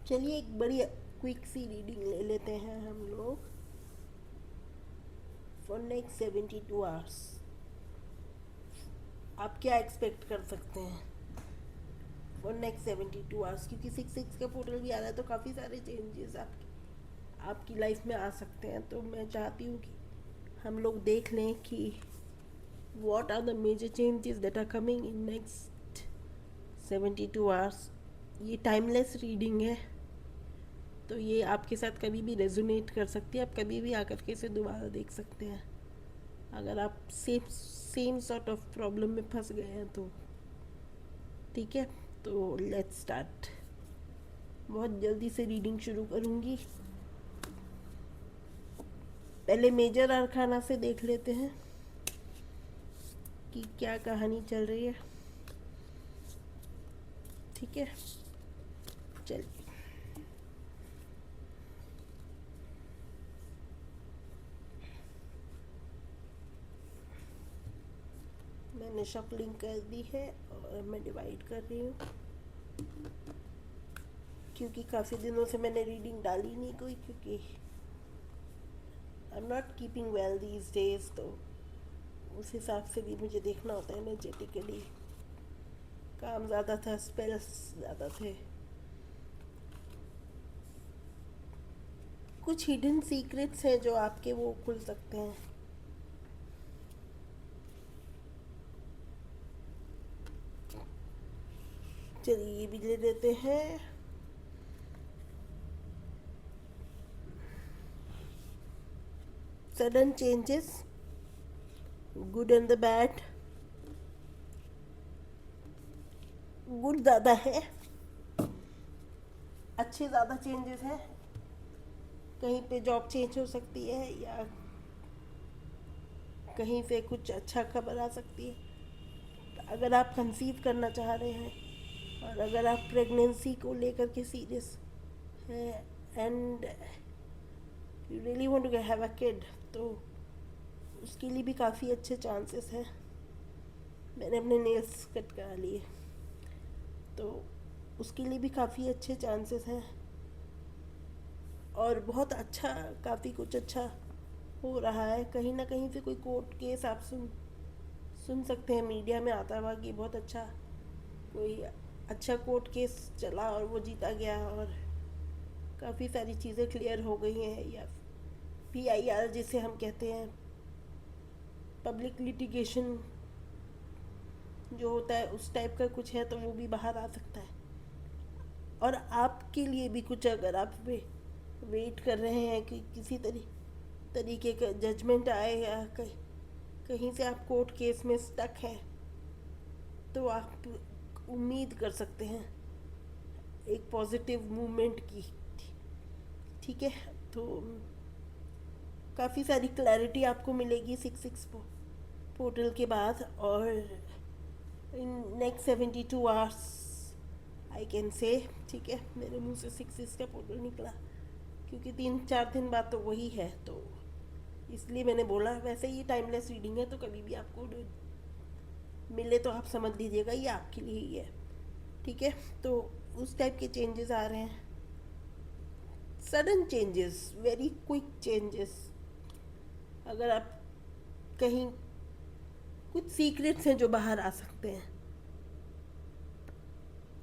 चलिए एक बड़ी क्विक सी रीडिंग ले लेते हैं हम लोग फॉर नेक्स्ट 72 आवर्स। आप क्या एक्सपेक्ट कर सकते हैं फॉर नेक्स्ट 72 आवर्स, क्योंकि 6-6 का पोर्टल भी आ रहा है तो काफ़ी सारे चेंजेस आपकी लाइफ में आ सकते हैं। तो मैं चाहती हूँ कि हम लोग देख लें कि what are the major changes that are coming in next 72 hours. ये टाइमलेस रीडिंग है तो ये आपके साथ कभी भी रेजोनेट कर सकती है। आप कभी भी आकर के इसे दोबारा देख सकते हैं अगर आप same same sort of problem में फंस गए हैं तो। ठीक है, तो लेट्स स्टार्ट। बहुत जल्दी से रीडिंग शुरू करूँगी। पहले मेजर अरखाना से देख लेते हैं कि क्या कहानी चल रही है। ठीक है, चलिए। मैंने शफलिंग कर दी है और मैं डिवाइड कर रही हूँ क्योंकि काफ़ी दिनों से मैंने रीडिंग डाली नहीं कोई, क्योंकि I am not keeping well these days. तो उस हिसाब से भी मुझे देखना होता है एनर्जेटिकली। काम ज़्यादा था, स्पेल्स ज़्यादा थे, कुछ हिडन सीक्रेट्स हैं जो आपके वो खुल सकते हैं। चलिए ये भी ले लेते हैं। Sudden changes, good and the bad. Good ज़्यादा है, अच्छे ज़्यादा चेंजेस हैं। कहीं पे जॉब चेंज हो सकती है या कहीं से कुछ अच्छा खबर आ सकती है। अगर आप कंसीव करना चाह रहे हैं और अगर आप प्रेगनेंसी को लेकर के सीरियस हैं and you really want to have a kid, तो उसके लिए भी काफ़ी अच्छे चांसेस हैं। मैंने अपने नेल्स कट करा लिए तो उसके लिए भी काफ़ी अच्छे चांसेस हैं और बहुत अच्छा, काफ़ी कुछ अच्छा हो रहा है। कहीं ना कहीं से कोई कोर्ट केस आप सुन सकते हैं, मीडिया में आता हुआ कि बहुत अच्छा कोई अच्छा कोर्ट केस चला और वो जीता गया और काफ़ी सारी चीज़ें क्लियर हो गई हैं। या PIR जिसे हम कहते हैं, पब्लिक लिटिगेशन जो होता है, उस टाइप का कुछ है तो वो भी बाहर आ सकता है। और आपके लिए भी कुछ, अगर आप वेट कर रहे हैं कि किसी तरीके का जजमेंट आए या कहीं से आप कोर्ट केस में स्टक हैं, तो आप उम्मीद कर सकते हैं एक पॉजिटिव मूवमेंट की। ठीक है, तो काफ़ी सारी क्लैरिटी आपको मिलेगी 6-6 पोर्टल के बाद। और in next 72 hours I can say, ठीक है, मेरे मुंह से 6-6 का पोर्टल निकला क्योंकि 3-4 दिन बाद तो वही है, तो इसलिए मैंने बोला। वैसे ये टाइमलेस रीडिंग है तो कभी भी आपको मिले तो आप समझ लीजिएगा ये आपके लिए ही है। ठीक है, तो उस टाइप के चेंजेस आ रहे हैं, sudden changes, very quick changes. अगर आप कहीं, कुछ सीक्रेट्स हैं जो बाहर आ सकते हैं,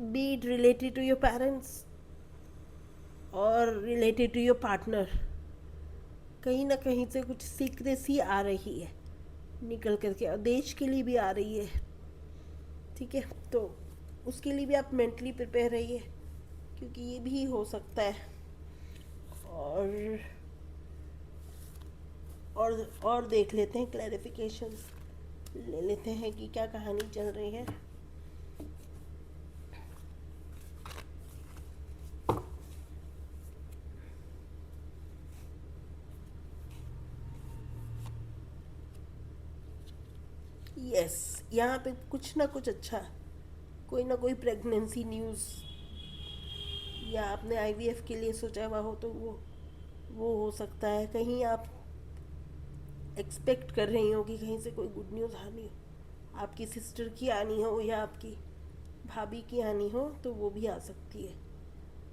be it related to your parents और रिलेटेड टू योर पार्टनर। कहीं ना कहीं से कुछ सीक्रेसी आ रही है निकल करके और देश के लिए भी आ रही है। ठीक है, तो उसके लिए भी आप मेंटली प्रिपेयर रहिए क्योंकि ये भी हो सकता है। और और देख लेते हैं, क्लैरिफिकेशन ले लेते हैं कि क्या कहानी चल रही है। यस, यहाँ पे कुछ ना कुछ अच्छा, कोई ना कोई प्रेगनेंसी न्यूज़, या आपने IVF के लिए सोचा हुआ हो तो वो हो सकता है। कहीं आप एक्सपेक्ट कर रही हो कि कहीं से कोई गुड न्यूज़ आनी हो, आपकी सिस्टर की आनी हो या आपकी भाभी की आनी हो, तो वो भी आ सकती है।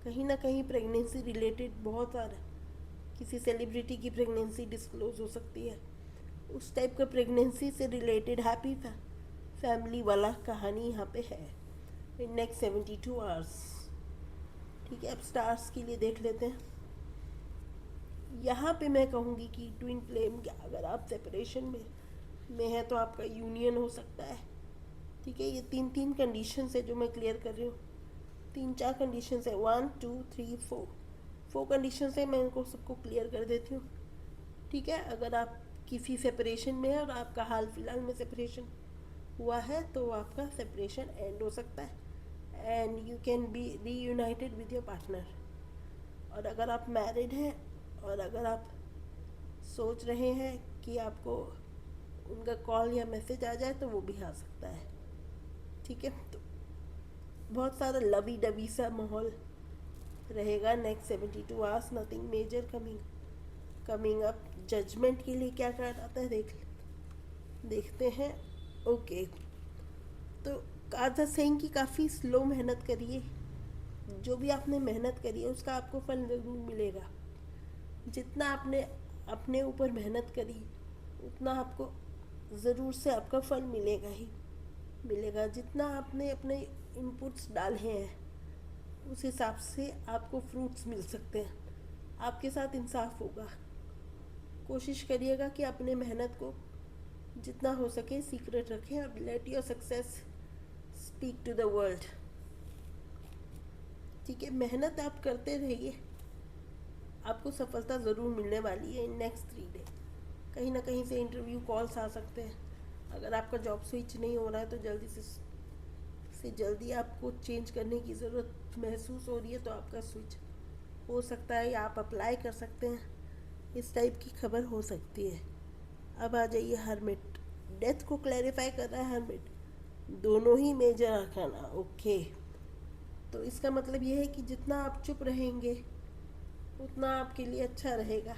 कहीं ना कहीं प्रेगनेंसी रिलेटेड बहुत सारा, किसी सेलिब्रिटी की प्रेगनेंसी डिस्क्लोज हो सकती है, उस टाइप का प्रेगनेंसी से रिलेटेड हैप्पी फैमिली वाला कहानी यहाँ पे है इन नेक्स्ट 72 आवर्स। ठीक है, अब स्टार्स के लिए देख लेते हैं। यहाँ पे मैं कहूँगी कि ट्विन फ्लेम, अगर आप सेपरेशन में है तो आपका यूनियन हो सकता है। ठीक है, ये तीन कंडीशन है जो मैं क्लियर कर रही हूँ, 3-4 कंडीशन है, 1 2 3 4 कंडीशन है, मैं इनको सबको क्लियर कर देती हूँ। ठीक है, अगर आप किसी सेपरेशन में है और आपका हाल फिलहाल में सेपरेशन हुआ है तो आपका सेपरेशन एंड हो सकता है and you can be reunited with your partner. और अगर आप मैरिड हैं और अगर आप सोच रहे हैं कि आपको उनका कॉल या मैसेज आ जाए तो वो भी आ सकता है। ठीक है, तो बहुत सारा लवी डबी सा माहौल रहेगा next 72 hours, nothing major coming up. Judgment के लिए क्या क्या आता है देखते हैं। ओके, तो आधा सेइंग की काफ़ी स्लो मेहनत करिए, जो भी आपने मेहनत करी है उसका आपको फल ज़रूर मिलेगा। जितना आपने अपने ऊपर मेहनत करी उतना आपको ज़रूर से आपका फल मिलेगा ही मिलेगा। जितना आपने अपने इनपुट्स डाले हैं उस हिसाब से आपको फ्रूट्स मिल सकते हैं। आपके साथ इंसाफ होगा। कोशिश करिएगा कि अपने मेहनत को जितना हो सके सीक्रेट रखें और let your success speak to the world. ठीक है, मेहनत आप करते रहिए, आपको सफलता ज़रूर मिलने वाली है इन नेक्स्ट 3 डे। कहीं ना कहीं से इंटरव्यू कॉल्स आ सकते हैं। अगर आपका जॉब स्विच नहीं हो रहा है तो जल्दी से जल्दी आपको चेंज करने की ज़रूरत महसूस हो रही है तो आपका स्विच हो सकता है या आप अप्लाई कर सकते हैं, इस टाइप की खबर हो सकती है। अब आ जाइए हर्मिट, डेथ को क्लैरिफाई कर रहा है हर्मिट, दोनों ही मेजर आर्काना। ओके, तो इसका मतलब ये है कि जितना आप चुप रहेंगे उतना आपके लिए अच्छा रहेगा।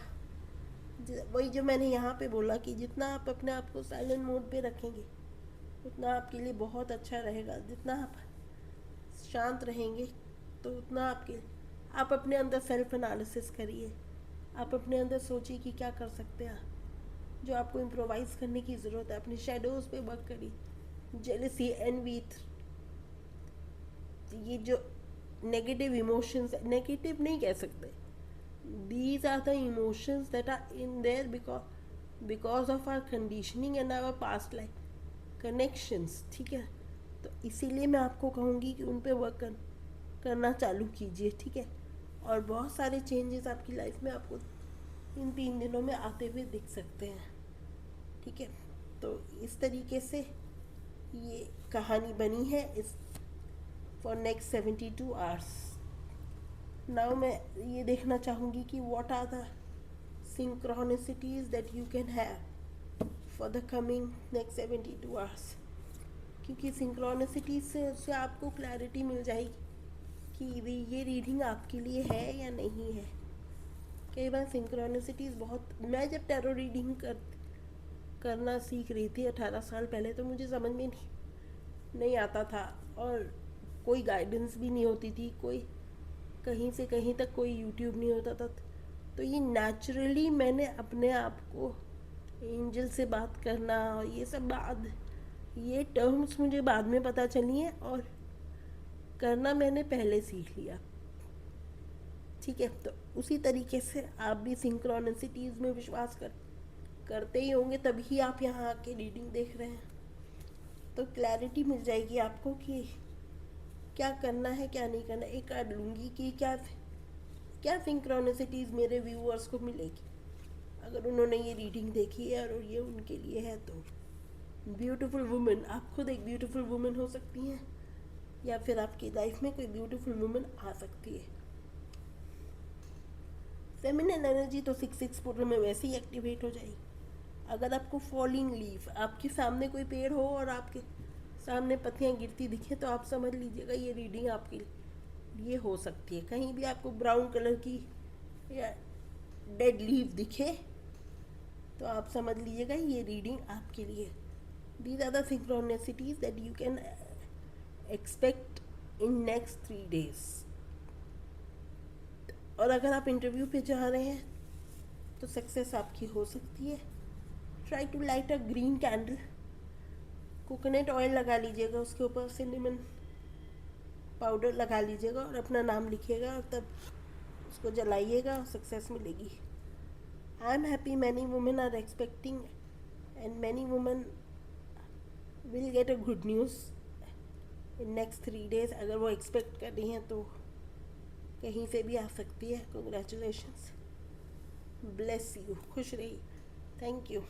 वही जो मैंने यहाँ पे बोला कि जितना आप अपने आप को साइलेंट मोड पे रखेंगे उतना आपके लिए बहुत अच्छा रहेगा। जितना आप शांत रहेंगे तो उतना आप अपने अंदर सेल्फ एनालिसिस करिए, आप अपने अंदर सोचिए कि क्या कर सकते हैं, जो आपको इम्प्रोवाइज़ करने की ज़रूरत है। अपने शेडोज़ पे वर्क करिए। जेलसी, एनवी, ये जो नेगेटिव इमोशंस, नेगेटिव नहीं कह सकते, these are the emotions that are in there because of our conditioning and our past life connections। ठीक है, तो इसीलिए मैं आपको कहूँगी कि उन पे वर्क करना चालू कीजिए। ठीक है, और बहुत सारे चेंजेस आपकी लाइफ में आपको इन 3 दिनों में आते हुए दिख सकते हैं। ठीक है, तो इस तरीके से ये कहानी बनी है इस फॉर नेक्स्ट 72 आवर्स। नाउ मैं ये देखना चाहूँगी कि what are the synchronicities that you can have for the coming next 72 hours, क्योंकि सिंक्रोनिसिटीज से आपको क्लैरिटी मिल जाएगी कि ये रीडिंग आपके लिए है या नहीं है। कई बार सिंक्रोनिसिटीज बहुत, मैं जब टैरो रीडिंग करना सीख रही थी 18 साल पहले तो मुझे समझ में नहीं आता था और कोई गाइडेंस भी नहीं होती थी, कोई कहीं से कहीं तक कोई यूट्यूब नहीं होता था। तो ये नेचुरली मैंने अपने आप को एंजल से बात करना और ये टर्म्स मुझे बाद में पता चली हैं और करना मैंने पहले सीख लिया। ठीक है, तो उसी तरीके से आप भी सिंक्रोनिसिटीज़ में विश्वास करते ही होंगे, तभी आप यहाँ आके रीडिंग देख रहे हैं। तो क्लैरिटी मिल जाएगी आपको कि क्या करना है क्या नहीं करना। एक कार्ड लूँगी कि क्या सिंक्रोनिसिटीज़ मेरे व्यूअर्स को मिलेगी अगर उन्होंने ये रीडिंग देखी है और ये उनके लिए है। तो ब्यूटीफुल वुमेन, आप खुद एक ब्यूटीफुल वुमेन हो सकती हैं या फिर आपकी लाइफ में कोई ब्यूटीफुल वुमेन आ सकती है। फेमिनिन एनर्जी तो 6-6 पोर्टल में वैसे ही एक्टिवेट हो जाएगी। अगर आपको फॉलिंग लीफ, आपके सामने कोई पेड़ हो और आपके सामने पत्तियां गिरती दिखे तो आप समझ लीजिएगा ये रीडिंग आपके लिए हो सकती है। कहीं भी आपको ब्राउन कलर की या डेड लीफ दिखे तो आप समझ लीजिएगा ये रीडिंग आपके लिए। These are the synchronicities that you can expect in next 3 days. और अगर आप इंटरव्यू पे जा रहे हैं तो सक्सेस आपकी हो सकती है। Try to light a green candle, coconut oil लगा लीजिएगा, उसके ऊपर सिनेमन पाउडर लगा लीजिएगा और अपना नाम लिखिएगा और तब उसको जलाइएगा और सक्सेस मिलेगी। I am happy many women are expecting and many women will get a good news in next 3 days। अगर वो एक्सपेक्ट कर रही हैं तो कहीं से भी आ सकती है। कंग्रेचुलेशंस, ब्लेस यू, खुश रहिए, थैंक यू।